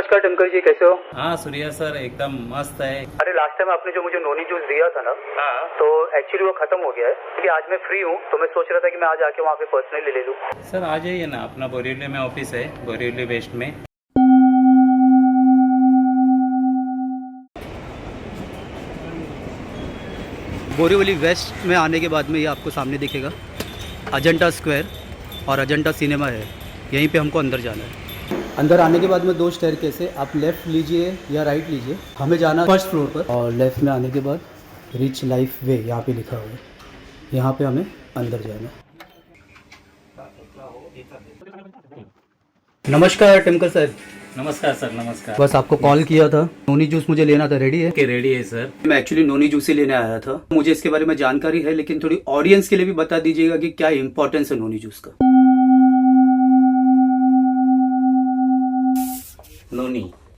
नमस्कार टंकर जी, कैसे हो? हाँ सूर्या सर एकदम मस्त है। अरे लास्ट टाइम आपने जो मुझे नोनी जूस दिया था ना, तो एक्चुअली वो खत्म हो गया है क्योंकि आज मैं फ्री हूँ, तो मैं सोच रहा था कि मैं आज आके वहाँ पे पर्सनली ले लूँ। सर आ जाइए ना, अपना बोरीवली में ऑफिस है, बोरीवली वेस्ट में। बोरीवली वेस्ट में आने के बाद में ये आपको सामने दिखेगा अजंता स्क्वायर और अजंता सिनेमा है, यहीं पे हमको अंदर जाना है। अंदर आने के बाद में 2 स्टेयरकेस है, आप लेफ़्ट लीजिए या राइट लीजिए। हमें जाना फर्स्ट फ्लोर पर और लेफ़्ट में आने के बाद रिच लाइफ वे यहाँ पे लिखा हुआ है, यहाँ पे हमें अंदर जाना है। नमस्कार टिमकर सर। नमस्कार सर, नमस्कार। बस आपको कॉल किया था, नोनी जूस मुझे लेना था। रेडी है? ओके, रेडी है सर। मैं एक्चुअली नोनी जूस ही लेने आया था। मुझे इसके बारे में जानकारी है, लेकिन थोड़ी ऑडियंस के लिए भी बता दीजिएगा कि क्या इंपॉर्टेंस है नोनी जूस का।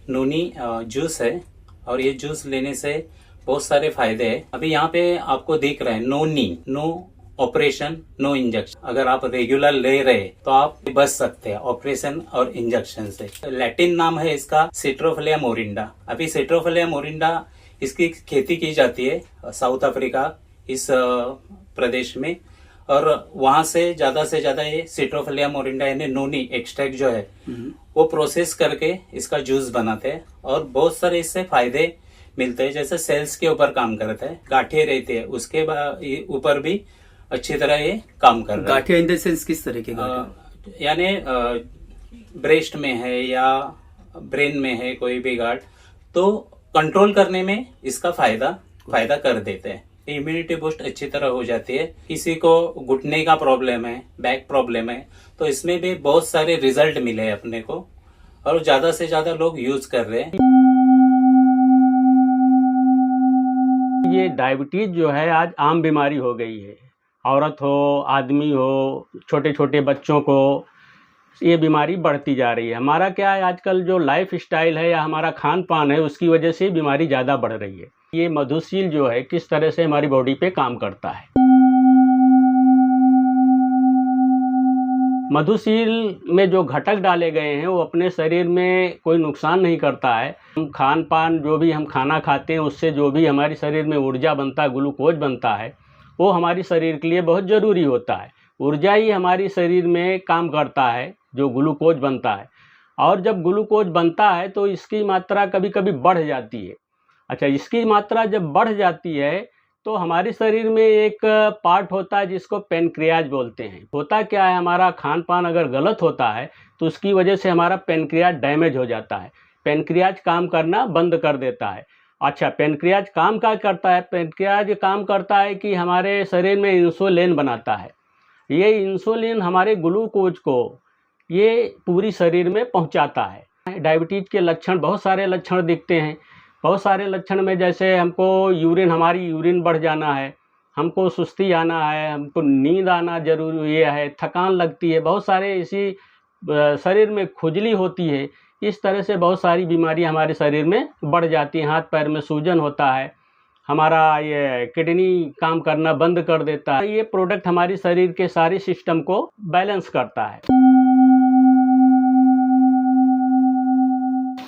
नोनी जूस है और ये जूस लेने से बहुत सारे फायदे हैं। अभी यहाँ पे आपको दिख रहा है नो ऑपरेशन नो इंजेक्शन। अगर आप रेगुलर ले रहे तो आप बच सकते हैं ऑपरेशन और इंजेक्शन से। लैटिन नाम है इसका सिट्रोफिलिया मोरिंडा। अभी सिट्रोफिलिया मोरिंडा इसकी खेती की जाती है साउथ अफ्रीका इस प्रदेश में, और वहां से ज्यादा ये सिट्रोफिलिया मोरिंडा यानी नोनी एक्सट्रैक्ट जो है वो प्रोसेस करके इसका जूस बनाते हैं और बहुत सारे इससे फायदे मिलते हैं। जैसे सेल्स के ऊपर काम करता है, गांठें रहती है उसके ऊपर भी अच्छी तरह ये काम कर रहा है। गांठें इन द सेंस किस तरह के गांठें? यानी ब्रेस्ट में है या ब्रेन में है कोई भी गांठ, तो कंट्रोल करने में इसका फायदा कर देते हैं। इम्यूनिटी बूस्ट अच्छी तरह हो जाती है। किसी को घुटने का प्रॉब्लम है, बैक प्रॉब्लम है, तो इसमें भी बहुत सारे रिजल्ट मिले हैं अपने को और ज्यादा से ज्यादा लोग यूज कर रहे हैं। ये डायबिटीज जो है आज आम बीमारी हो गई है। औरत हो, आदमी हो, छोटे छोटे बच्चों को ये बीमारी बढ़ती जा रही है। हमारा क्या है, आजकल जो लाइफ स्टाइल है या हमारा खान पान है उसकी वजह से बीमारी ज़्यादा बढ़ रही है। ये मधुशील जो है किस तरह से हमारी बॉडी पे काम करता है। मधुशील में जो घटक डाले गए हैं वो अपने शरीर में कोई नुकसान नहीं करता है। हम खान पान जो भी हम खाना खाते हैं उससे जो भी हमारे शरीर में ऊर्जा बनता है, ग्लूकोज बनता है, वो हमारी शरीर के लिए बहुत ज़रूरी होता है। ऊर्जा ही हमारी शरीर में काम करता है, जो ग्लूकोज बनता है। और जब ग्लूकोज बनता है तो इसकी मात्रा कभी कभी बढ़ जाती है। अच्छा, इसकी मात्रा जब बढ़ जाती है तो हमारे शरीर में एक पार्ट होता है जिसको पेनक्रियाज बोलते हैं। होता क्या है, हमारा खान पान अगर गलत होता है तो उसकी वजह से हमारा पेनक्रियाज डैमेज हो जाता है, पेनक्रियाज काम करना बंद कर देता है। अच्छा, पेनक्रियाज काम क्या करता है? पेनक्रियाज काम करता है कि हमारे शरीर में इंसुलिन बनाता है। ये इंसुलिन हमारे ग्लूकोज को ये पूरी शरीर में पहुंचाता है। डायबिटीज़ के लक्षण, बहुत सारे लक्षण दिखते हैं। बहुत सारे लक्षण में जैसे हमको हमारी यूरिन बढ़ जाना है, हमको सुस्ती आना है, हमको नींद आना जरूरी है, थकान लगती है, बहुत सारे इसी शरीर में खुजली होती है। इस तरह से बहुत सारी बीमारियां हमारे शरीर में बढ़ जाती हैं। हाथ पैर में सूजन होता है, हमारा ये किडनी काम करना बंद कर देता है। ये प्रोडक्ट हमारी शरीर के सारे सिस्टम को बैलेंस करता है।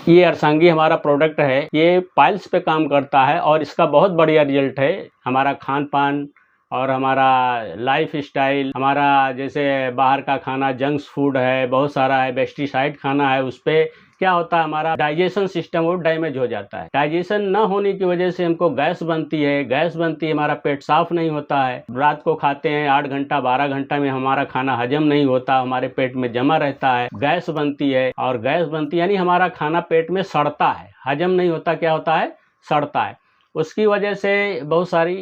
ये अर्सांगी हमारा प्रोडक्ट है, ये पाइल्स पे काम करता है और इसका बहुत बढ़िया रिजल्ट है। हमारा खान पान और हमारा लाइफ स्टाइल, हमारा जैसे बाहर का खाना जंक फूड है, बहुत सारा है, पेस्टिसाइड खाना है, उस पर क्या होता है, हमारा डाइजेशन सिस्टम वो डैमेज हो जाता है। डाइजेशन न होने की वजह से हमको गैस बनती है, हमारा पेट साफ नहीं होता है। रात को खाते हैं 8 घंटा 12 घंटा में हमारा खाना हजम नहीं होता, हमारे पेट में जमा रहता है, गैस बनती है। और गैस बनती यानी हमारा खाना पेट में सड़ता है, हजम नहीं होता, क्या होता है, सड़ता है। उसकी वजह से बहुत सारी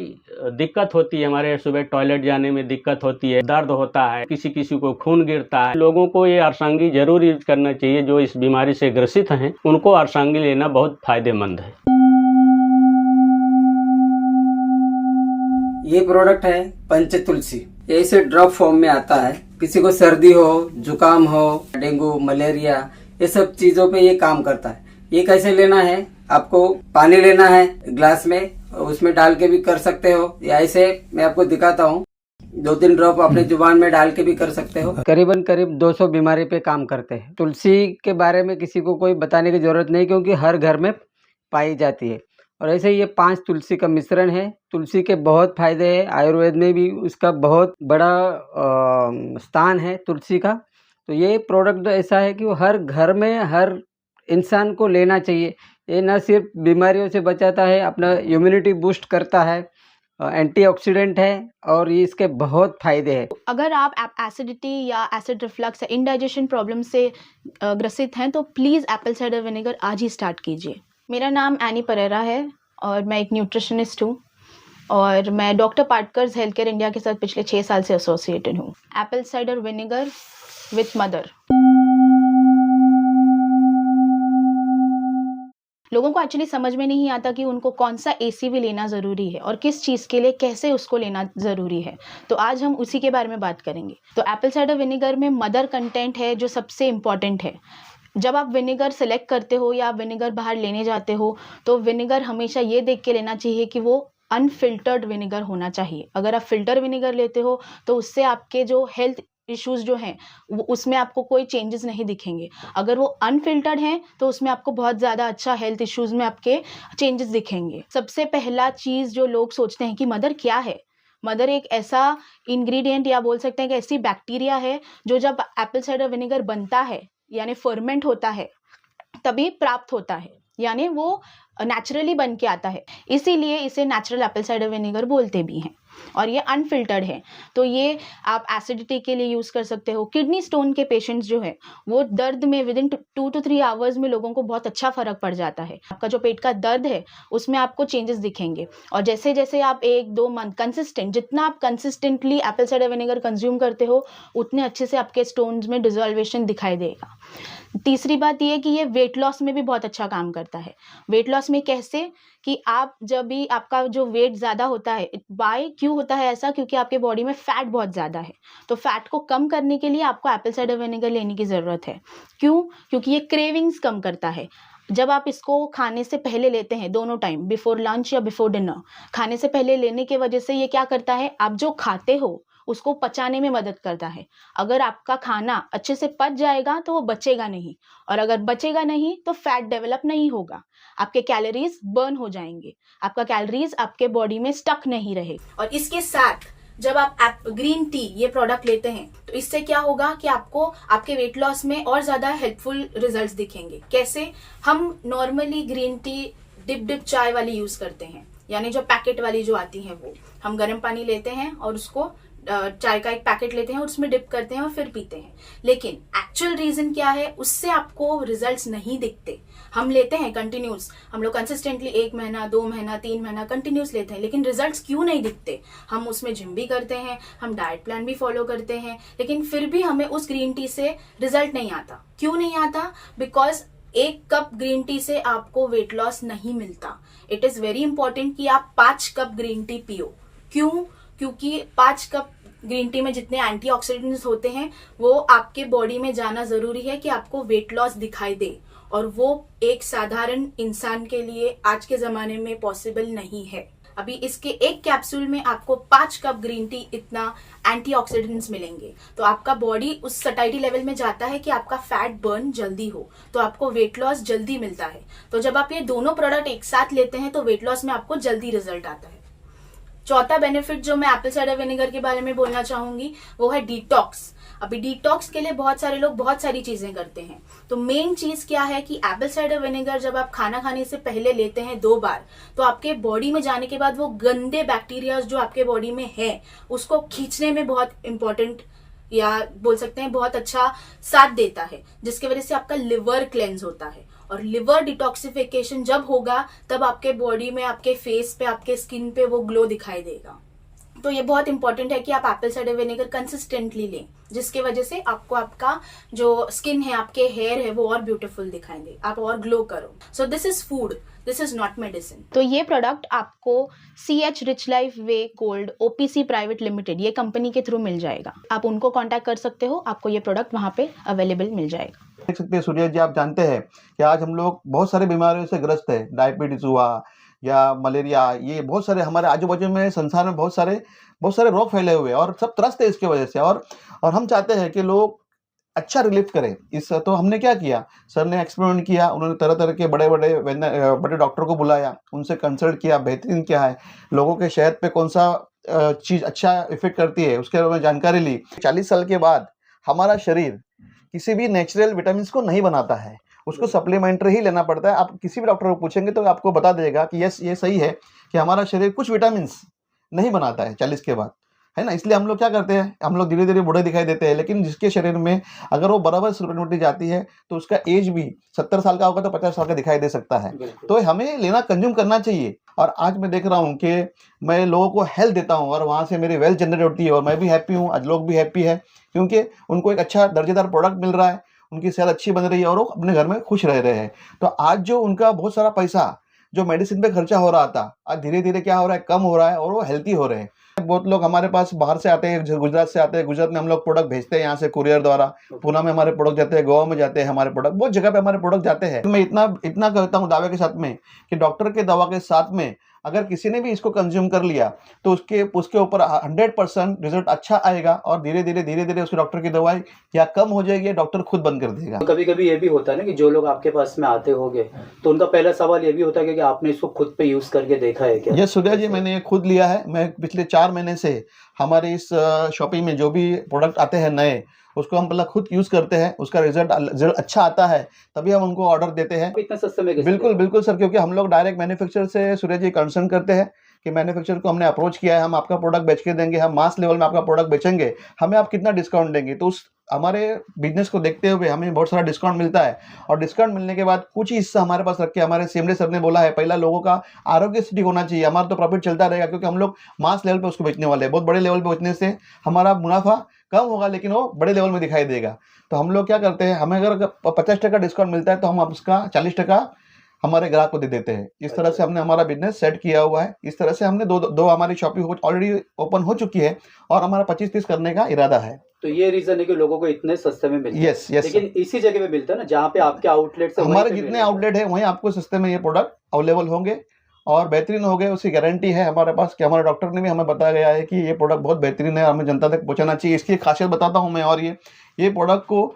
दिक्कत होती है, हमारे सुबह टॉयलेट जाने में दिक्कत होती है, दर्द होता है, किसी किसी को खून गिरता है। लोगों को ये अर्सांगी जरूर यूज करना चाहिए। जो इस बीमारी से ग्रसित हैं उनको अर्सांगी लेना बहुत फायदेमंद है। ये प्रोडक्ट है पंच तुलसी। ये इसे ड्रॉप फॉर्म में आता है। किसी को सर्दी हो, जुकाम हो, डेंगू, मलेरिया, ये सब चीजों पे ये काम करता है। ये कैसे लेना है, आपको पानी लेना है ग्लास में, उसमें डाल के भी कर सकते हो, या ऐसे मैं आपको दिखाता हूँ। 2-3 ड्रॉप अपने जुबान में डाल के भी कर सकते हो। करीबन 200 बीमारी पे काम करते हैं। तुलसी के बारे में किसी को कोई बताने की जरूरत नहीं, क्योंकि हर घर में पाई जाती है। और ऐसे ही ये 5 तुलसी का मिश्रण है। तुलसी के बहुत फायदे हैं, आयुर्वेद में भी उसका बहुत बड़ा स्थान है तुलसी का। तो ये प्रोडक्ट ऐसा है कि वो हर घर में हर इंसान को लेना चाहिए। ये न सिर्फ बीमारियों से बचाता है, अपना इम्यूनिटी बूस्ट करता है, एंटीऑक्सीडेंट है, और ये इसके बहुत फायदे हैं। अगर आप एसिडिटी या एसिड रिफ्लक्स या इंडाइजेशन प्रॉब्लम से ग्रसित हैं तो प्लीज़ एप्पल साइडर विनेगर आज ही स्टार्ट कीजिए। मेरा नाम एनी परेरा है और मैं एक न्यूट्रिशनिस्ट हूँ और मैं डॉक्टर पार्टकर्स हेल्थ केयर इंडिया के साथ पिछले 6 साल से एसोसिएटेड हूँ। Apple cider vinegar with mother. लोगों को एक्चुअली समझ में नहीं आता कि उनको कौन सा एसीवी लेना ज़रूरी है और किस चीज़ के लिए कैसे उसको लेना ज़रूरी है। तो आज हम उसी के बारे में बात करेंगे। तो एप्पल साइडर विनेगर में मदर कंटेंट है जो सबसे इम्पॉर्टेंट है। जब आप विनेगर सेलेक्ट करते हो या आप विनेगर बाहर लेने जाते हो तो विनेगर हमेशा ये देख के लेना चाहिए कि वो अनफिल्टर्ड विनेगर होना चाहिए। अगर आप फिल्टर विनेगर लेते हो तो उससे आपके जो हेल्थ इश्यूज जो हैं वो उसमें आपको कोई चेंजेस नहीं दिखेंगे। अगर वो अनफिल्टर्ड हैं तो उसमें आपको बहुत ज़्यादा अच्छा हेल्थ इश्यूज में आपके चेंजेस दिखेंगे। सबसे पहला चीज़ जो लोग सोचते हैं कि मदर क्या है, मदर एक ऐसा इंग्रेडिएंट या बोल सकते हैं कि ऐसी बैक्टीरिया है जो जब एप्पल साइडर विनेगर बनता है यानी फर्मेंट होता है तभी प्राप्त होता है, यानी वो नेचुरली बन के आता है। इसीलिए इसे नेचुरल एप्पल साइडर विनेगर बोलते भी हैं और ये अनफिल्टर्ड है। तो ये आप एसिडिटी के लिए यूज़ कर सकते हो। किडनी स्टोन के पेशेंट्स जो है वो दर्द में विदिन 2 to 3 आवर्स में लोगों को बहुत अच्छा फ़र्क पड़ जाता है। आपका जो पेट का दर्द है उसमें आपको चेंजेस दिखेंगे और जैसे जैसे आप 1-2 मंथ कंसिस्टेंट, जितना आप consistently Apple cider vinegar consume करते हो उतने अच्छे से आपके स्टोन्स में डिजोल्वेशन दिखाई देगा। तीसरी बात ये कि ये वेट लॉस में भी बहुत अच्छा काम करता है। वेट लॉस में कैसे कि आप जब भी आपका जो वेट ज़्यादा होता है, क्यों होता है ऐसा, क्योंकि आपके बॉडी में फ़ैट बहुत ज़्यादा है। तो फ़ैट को कम करने के लिए आपको एप्पल साइडर विनेगर लेने की ज़रूरत है। क्यों? क्योंकि ये क्रेविंग्स कम करता है। जब आप इसको खाने से पहले लेते हैं, दोनों टाइम, बिफोर लंच या बिफोर डिनर, खाने से पहले लेने की वजह से ये क्या करता है, आप जो खाते हो उसको पचाने में मदद करता है। अगर आपका खाना अच्छे से पच जाएगा तो वो बचेगा नहीं, और अगर बचेगा नहीं तो फैट डेवलप नहीं होगा, आपके कैलोरीज बर्न हो जाएंगे, आपका कैलोरीज आपके बॉडी में स्टक नहीं रहे। और इसके साथ जब आप ग्रीन टी ये प्रोडक्ट लेते हैं तो इससे क्या होगा कि आपको आपके वेट लॉस में और ज़्यादा हेल्पफुल रिजल्ट्स दिखेंगे। कैसे? हम नॉर्मली ग्रीन टी डिप चाय वाली यूज़ करते हैं, यानी जो पैकेट वाली जो आती है वो हम गर्म पानी लेते हैं और उसको चाय का एक पैकेट लेते हैं और उसमें डिप करते हैं और फिर पीते हैं। लेकिन एक्चुअल रीजन क्या है, उससे आपको रिजल्ट्स नहीं दिखते। हम लेते हैं कंटिन्यूस, हम लोग कंसिस्टेंटली 1 महीना 2 महीना 3 महीना कंटिन्यूस लेते हैं, लेकिन रिजल्ट्स क्यों नहीं दिखते? हम उसमें जिम भी करते हैं, हम डाइट प्लान भी फॉलो करते हैं, लेकिन फिर भी हमें उस ग्रीन टी से रिजल्ट नहीं आता। क्यों नहीं आता? बिकॉज 1 कप ग्रीन टी से आपको वेट लॉस नहीं मिलता। इट इज वेरी इंपॉर्टेंट कि आप 5 कप ग्रीन टी पियो। क्यों? क्योंकि 5 कप ग्रीन टी में जितने एंटीऑक्सीडेंट्स होते हैं वो आपके बॉडी में जाना जरूरी है कि आपको वेट लॉस दिखाई दे, और वो एक साधारण इंसान के लिए आज के जमाने में पॉसिबल नहीं है। अभी इसके एक कैप्सूल में आपको 5 कप ग्रीन टी इतना एंटीऑक्सीडेंट्स मिलेंगे, तो आपका बॉडी उस सटाइटी लेवल में जाता है कि आपका फैट बर्न जल्दी हो, तो आपको वेट लॉस जल्दी मिलता है। तो जब आप ये दोनों प्रोडक्ट एक साथ लेते हैं तो वेट लॉस में आपको जल्दी रिजल्ट आता है। चौथा बेनिफिट जो मैं एप्पल साइडर विनेगर के बारे में बोलना चाहूंगी वो है डिटॉक्स। अभी डिटॉक्स के लिए बहुत सारे लोग बहुत सारी चीजें करते हैं। तो मेन चीज क्या है कि एप्पल साइडर विनेगर जब आप खाना खाने से पहले लेते हैं 2 बार, तो आपके बॉडी में जाने के बाद वो गंदे बैक्टीरिया जो आपके बॉडी में है उसको खींचने में बहुत इंपॉर्टेंट या बोल सकते हैं बहुत अच्छा साथ देता है, जिसकी वजह से आपका लिवर क्लेंस होता है। और लिवर डिटॉक्सिफिकेशन जब होगा तब आपके बॉडी में, आपके फेस पे, आपके स्किन पे वो ग्लो दिखाई देगा। तो ये बहुत इंपॉर्टेंट है कि आप एप्पल साइडर विनेगर कंसिस्टेंटली लें, जिसके वजह से आपको आपका जो स्किन है, आपके हेयर है वो और ब्यूटीफुल दिखाई दे, आप और ग्लो करो। So this is food, this is not medicine. तो ये प्रोडक्ट आपको CH रिच लाइफ वे गोल्ड OPC प्राइवेट लिमिटेड ये कंपनी के थ्रू मिल जाएगा। आप उनको कांटेक्ट कर सकते हो, आपको ये प्रोडक्ट वहाँ पे अवेलेबल मिल जाएगा। देख सकते हैं सूर्य जी, आप जानते हैं कि आज हम लोग बहुत सारी बीमारियों से ग्रस्त है। डायबिटीज हुआ या मलेरिया, ये बहुत सारे हमारे आजू बाजू में संसार में बहुत सारे रोग फैले हुए हैं और सब त्रस्त है इसकी वजह से। और हम चाहते हैं कि लोग अच्छा रिलीफ करें इस। तो हमने क्या किया, सर ने एक्सपेरिमेंट किया, उन्होंने तरह तरह के बड़े डॉक्टर को बुलाया, उनसे कंसल्ट किया, बेहतरीन क्या है, लोगों के सेहत पे कौन सा चीज़ अच्छा इफेक्ट करती है उसके बारे में जानकारी ली। 40 साल के बाद हमारा शरीर किसी भी नेचुरल विटामिन को नहीं बनाता है, उसको सप्लीमेंट्री ही लेना पड़ता है। आप किसी भी डॉक्टर को पूछेंगे तो आपको बता देगा कि यस, ये सही है कि हमारा शरीर कुछ विटामिन नहीं बनाता है 40 के बाद, है ना। इसलिए हम लोग क्या करते हैं, हम लोग धीरे धीरे बूढ़े दिखाई देते हैं, लेकिन जिसके शरीर में अगर वो बराबर सप्लीमेंट्री जाती है तो उसका एज भी 70 साल का होगा तो 50 साल का दिखाई दे सकता है। तो हमें लेना, कंज्यूम करना चाहिए। और आज मैं देख रहा हूँ कि मैं लोगों को हेल्थ देता हूँ और वहाँ से मेरी वेल्थ जनरेट होती है और मैं भी हैप्पी हूँ, आज लोग भी हैप्पी है, क्योंकि उनको एक अच्छा दर्जेदार प्रोडक्ट मिल रहा है, उनकी सेहत अच्छी बन रही है और वो अपने घर में खुश रह रहे हैं। तो आज जो उनका बहुत सारा पैसा जो मेडिसिन पे खर्चा हो रहा था, आज धीरे धीरे क्या हो रहा है, कम हो रहा है और वो हेल्थी हो रहे हैं। बहुत लोग हमारे पास बाहर से आते हैं, गुजरात से आते हैं, गुजरात में हम लोग प्रोडक्ट भेजते हैं यहाँ से कुरियर द्वारा, पूना में हमारे प्रोडक्ट जाते हैं, गोवा में जाते हैं हमारे प्रोडक्ट, बहुत जगह पे हमारे प्रोडक्ट जाते हैं। मैं इतना कहता हूँ दावे के साथ में कि डॉक्टर के दवा के साथ में अगर किसी ने भी इसको कंज्यूम कर लिया तो उसके ऊपर 100% रिजल्ट अच्छा आएगा और धीरे धीरे उसके डॉक्टर की दवाई या कम हो जाएगी, डॉक्टर खुद बंद कर देगा। कभी कभी ये भी होता है ना कि जो लोग आपके पास में आते होंगे तो उनका पहला सवाल ये भी होता है कि आपने इसको खुद पे यूज करके देखा है क्या? ये सूर्या जी, मैंने ये खुद लिया है। मैं पिछले 4 महीने से हमारे इस शॉपिंग में जो भी प्रोडक्ट आते हैं नए, उसको हम पहले खुद यूज करते हैं, उसका रिजल्ट अच्छा आता है तभी हम उनको ऑर्डर देते हैं। इतना सस्ते में कैसे? बिल्कुल सर, क्योंकि हम लोग डायरेक्ट मैन्युफैक्चरर से सूर्य जी कंसर्न करते हैं कि मैन्युफैक्चरर को हमने अप्रोच किया है, हम आपका प्रोडक्ट बेच के देंगे, हम मास लेवल में आपका प्रोडक्ट बेचेंगे, हमें आप कितना डिस्काउंट देंगे। तो उस हमारे बिजनेस को देखते हुए हमें बहुत सारा डिस्काउंट मिलता है और डिस्काउंट मिलने के बाद कुछ ही हिस्सा हमारे पास रख के, हमारे सीएमडी सर ने बोला है पहला लोगों का आरोग्य ठीक होना चाहिए, हमारा तो प्रॉफिट चलता रहेगा, क्योंकि हम लोग मास लेवल पे उसको बेचने वाले हैं। बहुत बड़े लेवल पे बेचने से हमारा मुनाफा कम होगा लेकिन वो बड़े लेवल में दिखाई देगा। तो हम लोग क्या करते हैं, हमें अगर 50% डिस्काउंट मिलता है तो हम उसका 40% हमारे ग्राहक को दे देते हैं। इस तरह से हमने हमारा बिजनेस सेट किया हुआ है। इस तरह से हमने दो हमारी शॉपिंग ऑलरेडी ओपन हो चुकी है और हमारा 25-30 करने का इरादा है। तो ये रीजन है कि लोगों को इतने सस्ते में मिलता है। यस, लेकिन इसी जगह पे मिलता है ना जहाँ पे आपके आउटलेट है, हमारे जितने आउटलेट है वहीं आपको सस्ते में ये प्रोडक्ट अवेलेबल होंगे और बेहतरीन हो गए, उसकी गारंटी है हमारे पास कि हमारे डॉक्टर ने भी हमें बताया गया है कि ये प्रोडक्ट बहुत बेहतरीन है, हमें जनता तक पहुंचाना चाहिए। इसकी खासियत बताता हूं मैं, और ये प्रोडक्ट को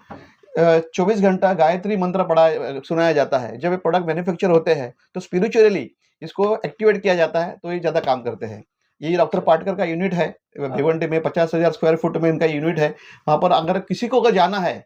24 घंटा गायत्री मंत्र सुनाया जाता है। जब ये प्रोडक्ट मैन्युफैक्चर होते हैं तो स्पिरिचुअली इसको एक्टिवेट किया जाता है तो ये ज़्यादा काम करते हैं। ये डॉक्टर पाटकर का यूनिट है भिवंडी में, 50,000 स्क्वायर फुट में इनका यूनिट है। वहाँ पर अगर किसी को अगर जाना है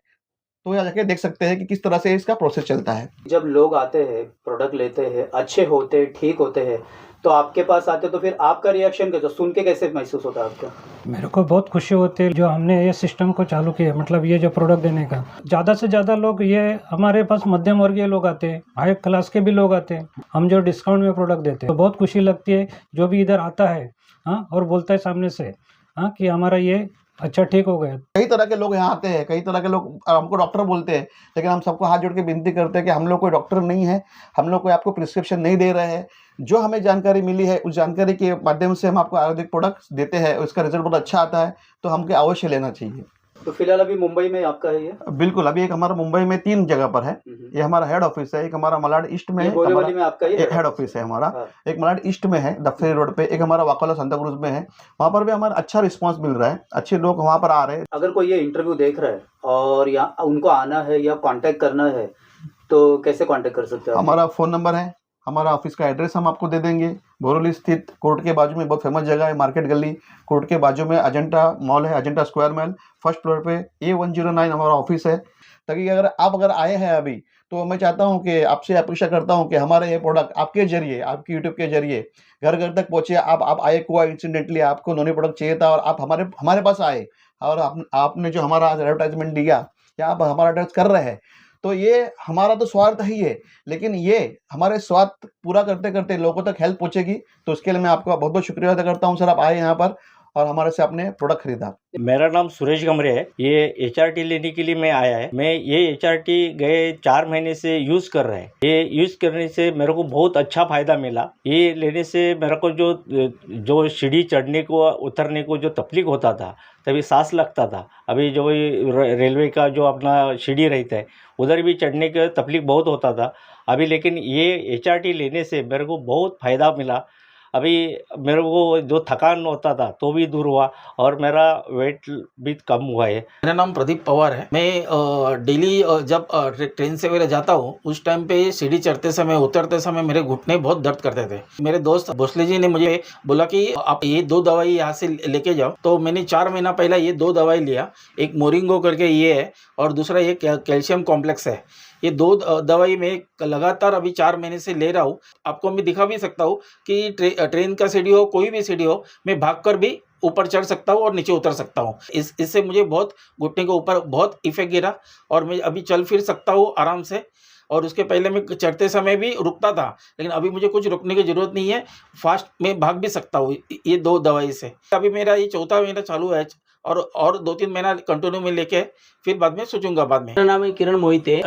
तो यहाँ जाके देख सकते हैं कि किस तरह से इसका प्रोसेस चलता है। जब लोग आते हैं, प्रोडक्ट लेते हैं, अच्छे होते हैं, ठीक होते हैं, तो आपके पास आते तो फिर आपका रिएक्शन कैसा, सुन के कैसे महसूस होता है आपका? मेरे को बहुत खुशी होती है जो हमने ये सिस्टम को चालू किया, मतलब ये जो प्रोडक्ट देने का। ज़्यादा से ज़्यादा लोग, ये हमारे पास मध्यम वर्गीय लोग आते हैं, हाई क्लास के भी लोग आते हैं, हम जो डिस्काउंट में प्रोडक्ट देते हैं तो बहुत खुशी लगती है। जो भी इधर आता है और बोलता है सामने से कि हमारा ये अच्छा ठीक हो गया। कई तरह के लोग यहाँ आते हैं, कई तरह के लोग हमको डॉक्टर बोलते हैं, लेकिन हम सबको हाथ जोड़ के विनती करते हैं कि हम लोग कोई डॉक्टर नहीं है, हम लोग कोई आपको प्रिस्क्रिप्शन नहीं दे रहे हैं। जो हमें जानकारी मिली है उस जानकारी के माध्यम से हम आपको आयुर्वेदिक प्रोडक्ट देते हैं, उसका रिजल्ट बहुत अच्छा आता है, तो हमको अवश्य लेना चाहिए। तो फिलहाल अभी मुंबई में आपका है ये? बिल्कुल, अभी एक हमारा मुंबई में 3 जगह पर है। ये हमारा हेड ऑफिस है, एक हमारा मलाड ईस्ट में बोरीवली में आपका ये हेड ऑफिस है हमारा, एक मलाड ईस्ट में है दफ्तरी रोड पे, एक हमारा वाकोला सांताक्रूज में है। वहाँ पर भी हमारा अच्छा रिस्पांस मिल रहा है, अच्छे लोग वहाँ पर आ रहे हैं। अगर कोई ये इंटरव्यू देख रहा है और या उनको आना है या कांटेक्ट करना है तो कैसे कांटेक्ट कर सकते हैं? हमारा फ़ोन नंबर है, हमारा ऑफिस का एड्रेस हम आपको दे देंगे। बोरीवली स्थित कोर्ट के बाजू में बहुत फेमस जगह है, मार्केट गली, कोर्ट के बाजू में अजंता मॉल है, Ajanta square mall, first floor पे A109 हमारा ऑफिस है। ताकि अगर आए हैं अभी तो मैं चाहता हूं कि आपसे अपेक्षा करता हूं कि हमारे ये प्रोडक्ट आपके जरिए, आपके यूट्यूब के जरिए घर घर तक पहुंचे। आप आए हुआ इंसिडेंटली आपको नोनी प्रोडक्ट चाहिए था और आप हमारे पास आए और आपने जो हमारा एडवर्टाइजमेंट दिया या आप हमारा एडवर्टाइज कर रहे हैं, तो ये हमारा तो स्वार्थ ही है, लेकिन ये हमारे स्वार्थ पूरा करते करते लोगों तक हेल्प पहुंचेगी। तो उसके लिए मैं आपका बहुत बहुत शुक्रिया अदा करता हूं सर, आप आए यहाँ पर और हमारे से आपने प्रोडक्ट खरीदा। मेरा नाम सुरेश गमरे है। ये HRT लेने के लिए मैं आया है। मैं ये HRT गए 4 महीने से यूज़ कर रहा है। ये यूज़ करने से मेरे को बहुत अच्छा फ़ायदा मिला। ये लेने से मेरे को जो सीढ़ी चढ़ने को उतरने को जो तकलीफ होता था, तभी सांस लगता था। अभी जो रेलवे का जो अपना सीढ़ी रहता है उधर भी चढ़ने का तकलीफ बहुत होता था। अभी लेकिन ये HRT लेने से मेरे को बहुत फ़ायदा मिला। अभी मेरे को जो थकान होता था तो भी दूर हुआ और मेरा वेट भी कम हुआ है। मेरा नाम प्रदीप पवार है। मैं डेली जब ट्रेन से वगैरह जाता हूँ उस टाइम पे सीढ़ी चढ़ते समय उतरते समय मेरे घुटने बहुत दर्द करते थे। मेरे दोस्त भोसले जी ने मुझे बोला कि आप ये 2 दवाई यहाँ से लेके जाओ, तो मैंने 4 महीना पहले ये 2 दवाई लिया। एक मोरिंगो करके ये है और दूसरा ये कैल्शियम कॉम्प्लेक्स है। ये 2 दवाई मैं लगातार अभी 4 महीने से ले रहा हूँ। आपको मैं दिखा भी सकता हूँ कि ट्रेन का सीढ़ी हो, कोई भी सीढ़ी हो, मैं भागकर भी ऊपर चढ़ सकता हूँ और नीचे उतर सकता हूँ। इससे मुझे बहुत घुटने के ऊपर बहुत इफेक्ट गिरा और मैं अभी चल फिर सकता हूँ आराम से। और उसके पहले मैं चढ़ते समय भी रुकता था, लेकिन अभी मुझे कुछ रुकने की ज़रूरत नहीं है। फास्ट मैं भाग भी सकता हूँ ये 2 दवाई से। अभी मेरा ये 4था महीना चालू है और 2-3 महीना कंटिन्यू में लेके फिर बाद में सोचूंगा बाद में। मेरा नाम है किरण मोहिते।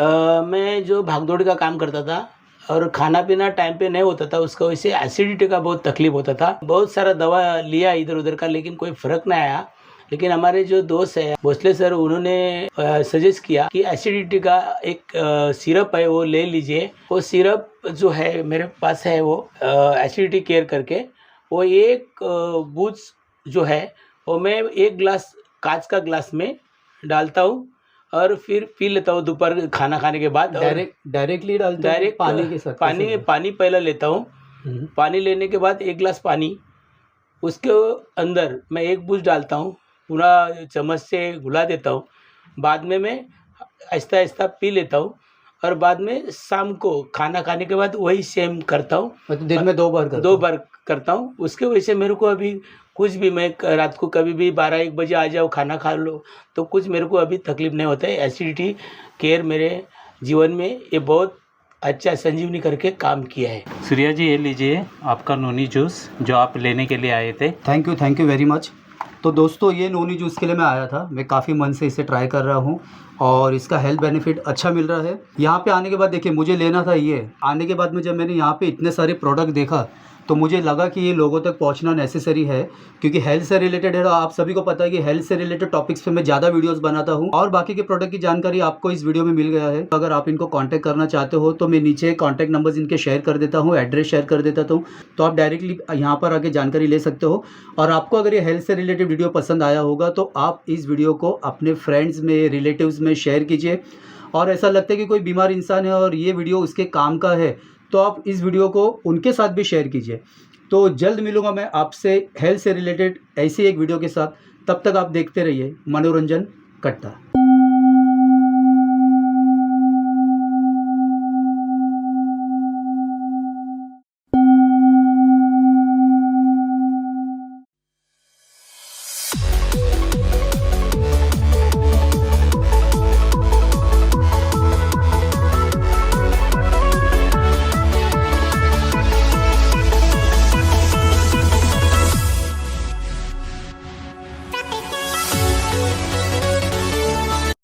मैं जो भागदौड़ का काम करता था और खाना पीना टाइम पे नहीं होता था, उसका वजह से एसिडिटी का बहुत तकलीफ होता था। बहुत सारा दवा लिया इधर उधर का, लेकिन कोई फ़र्क नहीं आया। लेकिन हमारे जो दोस्त है भोसले सर, उन्होंने सजेस्ट किया कि एसिडिटी का एक सिरप है वो ले लीजिए। वो सिरप जो है मेरे पास है, वो एसिडिटी केयर करके, वो एक बूथ जो है वो मैं 1 गिलास कांच का गिलास में डालता हूँ और फिर पी लेता हूँ दोपहर खाना खाने के बाद। डायरेक्टली डायरेक्ट पानी के साथ? पानी पहले लेता हूँ। पानी लेने के बाद 1 गिलास पानी, उसके अंदर मैं 1 बूंद डालता हूँ, पूरा चम्मच से घुला देता हूँ। बाद में मैं आहिस्ता आहिस्ता पी लेता हूँ और बाद में शाम को खाना खाने के बाद वही सेम करता हूँ। मतलब दिन में 2 बार करता हूँ। उसके वजह से मेरे को अभी कुछ भी, मैं रात को कभी भी 12-1 बजे आ जाओ खाना खा लो तो कुछ मेरे को अभी तकलीफ नहीं होता है। एसिडिटी केयर मेरे जीवन में ये बहुत अच्छा संजीवनी करके काम किया है। सूर्या जी, ये लीजिए आपका नोनी जूस जो आप लेने के लिए आए थे। Thank you very much. तो दोस्तों, ये नोनी जूस के लिए मैं आया था। मैं काफ़ी मन से इसे ट्राई कर रहा हूँ और इसका हेल्थ बेनिफिट अच्छा मिल रहा है। यहाँ पे आने के बाद देखिए, मुझे लेना था ये। आने के बाद में जब मैंने यहाँ पे इतने सारे प्रोडक्ट देखा तो मुझे लगा कि ये लोगों तक पहुंचना नेसेसरी है, क्योंकि हेल्थ से रिलेटेड है। आप सभी को पता है कि हेल्थ से रिलेटेड टॉपिक्स पे मैं ज़्यादा वीडियोस बनाता हूं और बाकी के प्रोडक्ट की जानकारी आपको इस वीडियो में मिल गया है। अगर आप इनको कांटेक्ट करना चाहते हो तो मैं नीचे कांटेक्ट नंबर्स इनके शेयर कर देता हूँ, एड्रेस शेयर कर देता हूँ, तो आप डायरेक्टली यहाँ पर आके जानकारी ले सकते हो। और आपको अगर ये हेल्थ से रिलेटेड वीडियो पसंद आया होगा तो आप इस वीडियो को अपने फ्रेंड्स में, रिलेटिव्स में शेयर कीजिए। और ऐसा लगता है कि कोई बीमार इंसान है और ये वीडियो उसके काम का है तो आप इस वीडियो को उनके साथ भी शेयर कीजिए। तो जल्द मिलूंगा मैं आपसे हेल्थ से रिलेटेड ऐसी एक वीडियो के साथ। तब तक आप देखते रहिए मनोरंजन कट्टा।